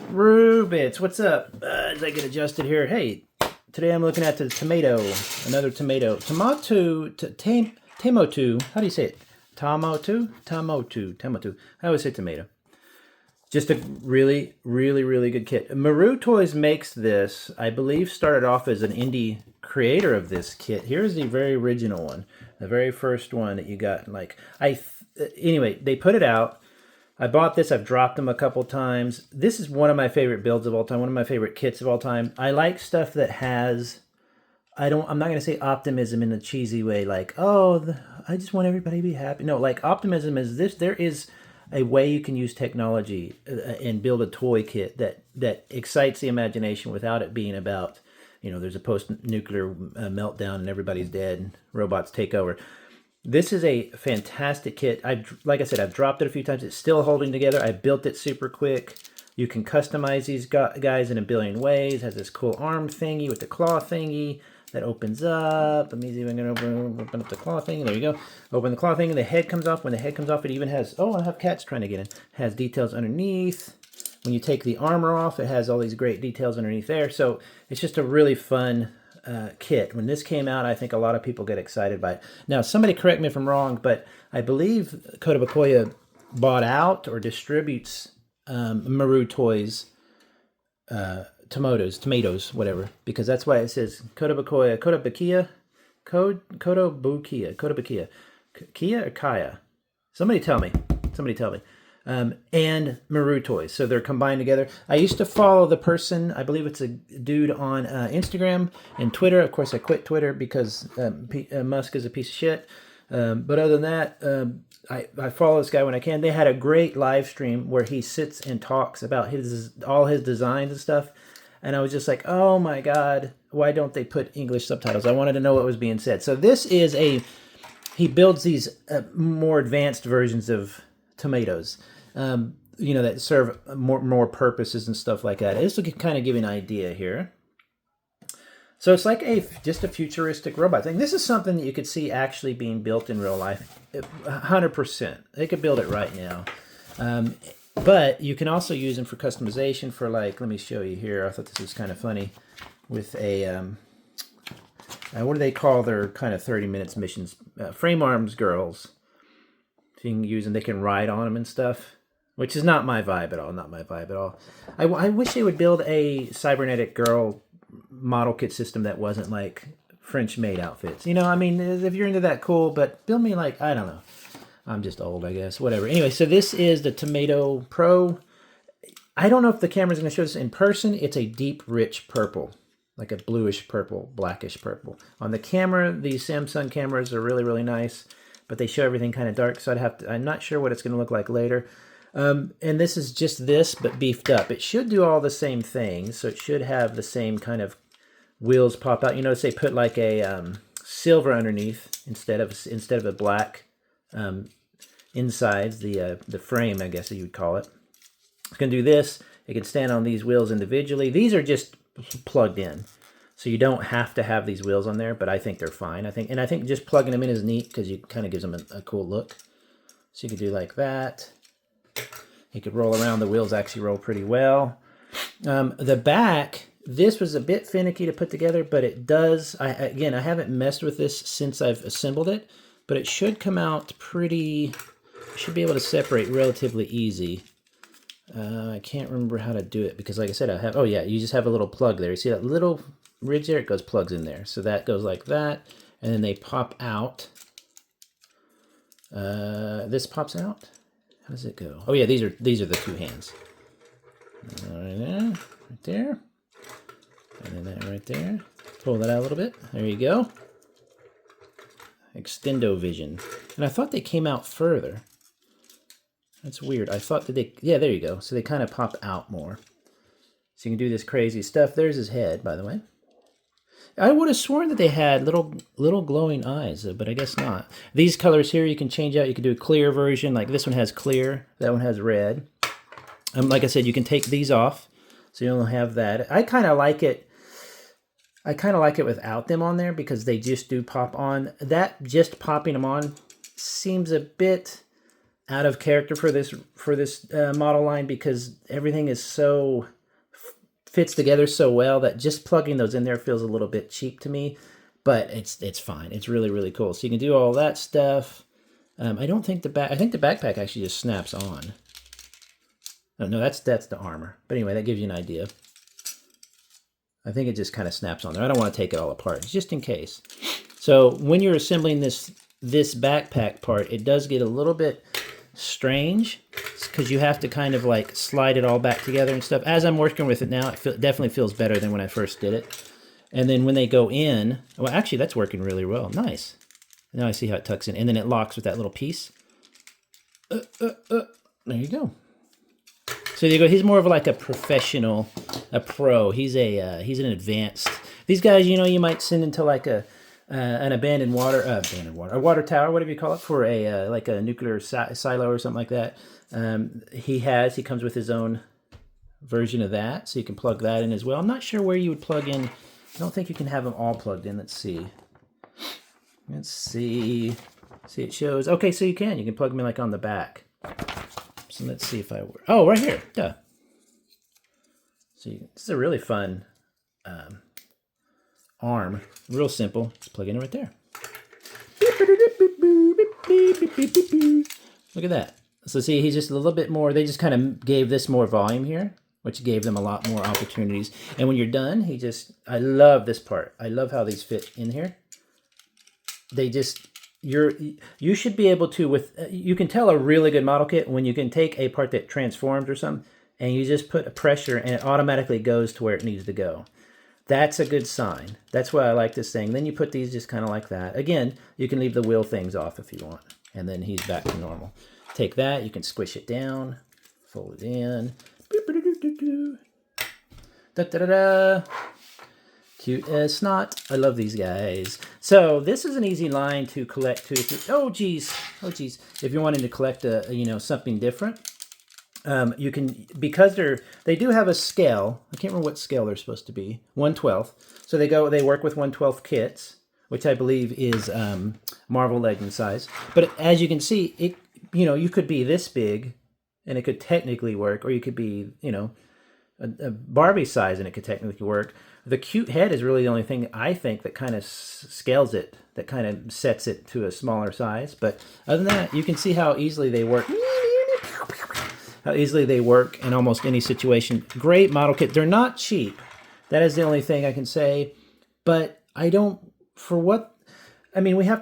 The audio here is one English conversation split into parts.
Rubits, what's up? As I get adjusted here, hey, today I'm looking at the tomato, another tomato. Tamotu, how do you say it? Tamotu. I always say tomato. Just a really, really, really good kit. Maruttoys makes this, I believe, started off as an indie creator of this kit. Here's the very original one, the very first one that you got. Anyway, they put it out. I bought this. I've dropped them a couple times. This is one of my favorite builds of all time. One of my favorite kits of all time. I like stuff that has. I'm not going to say optimism in a cheesy way, like, oh, I just want everybody to be happy. No, like optimism is this. There is a way you can use technology and build a toy kit that excites the imagination without it being about, there's a post-nuclear meltdown and everybody's dead and robots take over. This is a fantastic kit. Like I said, I've dropped it a few times. It's still holding together. I built it super quick. You can customize these guys in a billion ways. It has this cool arm thingy with the claw thingy that opens up. Let me see if I can open up the claw thing. There you go. Open the claw thing and the head comes off. When the head comes off, it even has, oh, I have cats trying to get in. It has details underneath. When you take the armor off, it has all these great details underneath there. So it's just a really fun kit. When this came out, I think a lot of people get excited by it. Now, somebody correct me if I'm wrong, but I believe Kotobukiya bought out or distributes Maruttoys tomatoes, whatever, because that's why it says Kotobukiya, Kia or Kaya. Somebody tell me. And Maruttoys. So they're combined together. I used to follow the person, I believe it's a dude on Instagram and Twitter. Of course, I quit Twitter because Musk is a piece of shit. But other than that, I follow this guy when I can. They had a great live stream where he sits and talks about all his designs and stuff. And I was just like, oh my God, why don't they put English subtitles? I wanted to know what was being said. So this is he builds these more advanced versions of tomatoes, that serve more purposes and stuff like that. This will kind of give you an idea here. So it's like just a futuristic robot thing. This is something that you could see actually being built in real life, 100%. They could build it right now. But you can also use them for customization for let me show you here. I thought this was kind of funny with a, what do they call their kind of 30 minutes missions? Frame arms girls. So you can use them, they can ride on them and stuff, which is not my vibe at all. I wish they would build a cybernetic girl model kit system that wasn't like French maid outfits. If you're into that, cool, but build me I don't know. I'm just old, I guess. Whatever. Anyway, so this is the Tamotu Pro. I don't know if the camera's going to show this in person. It's a deep, rich purple, like a bluish purple, blackish purple. On the camera, these Samsung cameras are really, really nice, but they show everything kind of dark, so I'm not sure what it's going to look like later. And this is just this, but beefed up. It should do all the same things, so it should have the same kind of wheels pop out. You notice they put like a silver underneath instead of a black insides, the frame, I guess you would call it. It's going to do this. It can stand on these wheels individually. These are just plugged in, so you don't have to have these wheels on there, but I think they're fine. I think just plugging them in is neat because it kind of gives them a cool look. So you could do like that. You could roll around. The wheels actually roll pretty well. The back, this was a bit finicky to put together, but it does. I haven't messed with this since I've assembled it, but it should come out pretty. Should be able to separate relatively easy. I can't remember how to do it because, like I said, you just have a little plug there. You see that little ridge there? It goes plugs in there. So that goes like that, and then they pop out. This pops out. How does it go? Oh yeah, these are the two hands. Right there, and then that right there. Pull that out a little bit. There you go. Extendo vision. And I thought they came out further. That's weird. I thought that yeah, there you go. So they kind of pop out more. So you can do this crazy stuff. There's his head, by the way. I would have sworn that they had little glowing eyes, but I guess not. These colors here you can change out. You can do a clear version. Like this one has clear. That one has red. Like I said, you can take these off, so you don't have that. I kind of like it. Without them on there because they just do pop on. That just popping them on seems a bit out of character for this model line, because everything is so fits together so well that just plugging those in there feels a little bit cheap to me, but it's fine. It's really, really cool. So you can do all that stuff. I don't think I think the backpack actually just snaps on. Oh, no, that's the armor. But anyway, that gives you an idea. I think it just kind of snaps on there. I don't want to take it all apart, just in case. So when you're assembling this backpack part, it does get a little bit strange because you have to kind of like slide it all back together and stuff. As I'm working with it now, it definitely feels better than when I first did it. And then when they go in, well, actually that's working really well. Nice. Now I see how it tucks in, and then it locks with that little piece. There you go. So there you go. He's more of like a professional, a pro. He's an advanced. These guys, you know, you might send into like an abandoned water, a water tower, whatever you call it, for a like a nuclear silo or something like that. He comes with his own version of that, so you can plug that in as well. I'm not sure where you would plug in. I don't think you can have them all plugged in. Let's see. See, it shows. Okay, so you can plug them in like on the back. So let's see if oh, right here. Duh. So this is a really fun arm. Real simple. Just plug in right there. Look at that. So see, he's just a little bit more. They just kind of gave this more volume here, which gave them a lot more opportunities. And when you're done, I love this part. I love how these fit in here. You should be able to, you can tell a really good model kit when you can take a part that transforms or something, and you just put a pressure and it automatically goes to where it needs to go. That's a good sign. That's why I like this thing. Then you put these just kind of like that. Again, you can leave the wheel things off if you want, and then he's back to normal. Take that, you can squish it down, fold it in. Da-da-da-da. Cute as snot. I love these guys. So this is an easy line to collect too. Oh geez. If you're wanting to collect something different, you can, because they do have a scale. I can't remember what scale they're supposed to be. 1/12. So they work with 1/12 kits, which I believe is Marvel Legend size. But as you can see, you could be this big, and it could technically work, or you could be a Barbie size, and it could technically work. The cute head is really the only thing I think that kind of scales it, that kind of sets it to a smaller size. But other than that, you can see how easily they work. In almost any situation. Great model kit. They're not cheap. That is the only thing I can say. But we have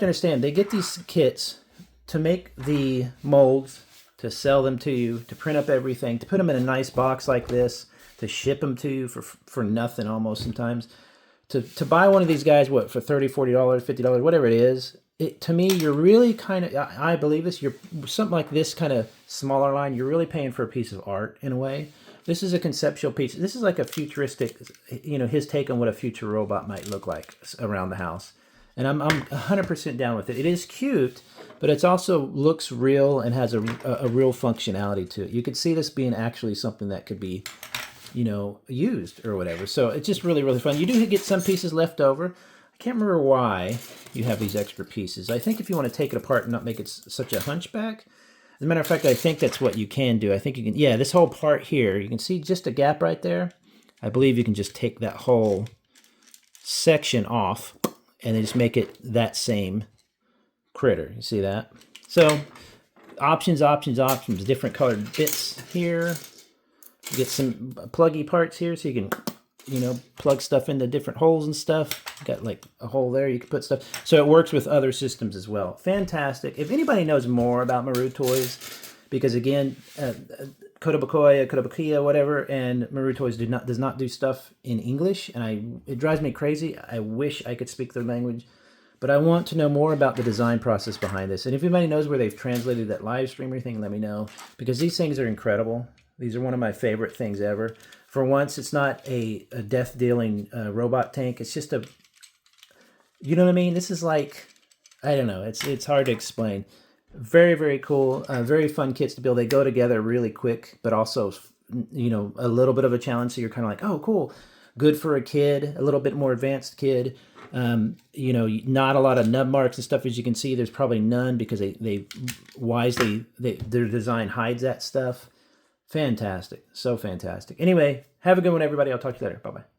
to understand, they get these kits to make the molds, to sell them to you, to print up everything, to put them in a nice box like this, to ship them to you for nothing almost sometimes. To buy one of these guys, for $30, $40, $50, whatever it is, to me, you're really kind of, I believe this, you're something like this kind of smaller line, you're really paying for a piece of art in a way. This is a conceptual piece. This is like a futuristic, his take on what a future robot might look like around the house. And I'm 100% down with it. It is cute, but it also looks real and has a real functionality to it. You could see this being actually something that could be used or whatever. So it's just really, really fun. You do get some pieces left over. I can't remember why you have these extra pieces. I think if you want to take it apart and not make it such a hunchback. As a matter of fact, I think that's what you can do. I think you can, this whole part here, you can see just a gap right there. I believe you can just take that whole section off and then just make it that same critter. You see that? So options, different colored bits here. You get some pluggy parts here, so you can, plug stuff into different holes and stuff. Got like a hole there, you can put stuff. So it works with other systems as well. Fantastic. If anybody knows more about Maruttoys, because again, Kotobukiya, whatever, and Maruttoys does not do stuff in English, and it drives me crazy. I wish I could speak their language, but I want to know more about the design process behind this. And if anybody knows where they've translated that live stream or anything, let me know, because these things are incredible. These are one of my favorite things ever. For once, it's not a death-dealing robot tank. It's just you know what I mean? This is like, I don't know. It's hard to explain. Very, very cool. Very fun kits to build. They go together really quick, but also, a little bit of a challenge. So you're kind of like, oh, cool. good for a kid, a little bit more advanced kid. You know, not a lot of nub marks and stuff. As you can see, there's probably none because they wisely, their design hides that stuff. Fantastic. So fantastic. Anyway, have a good one, everybody. I'll talk to you later. Bye-bye.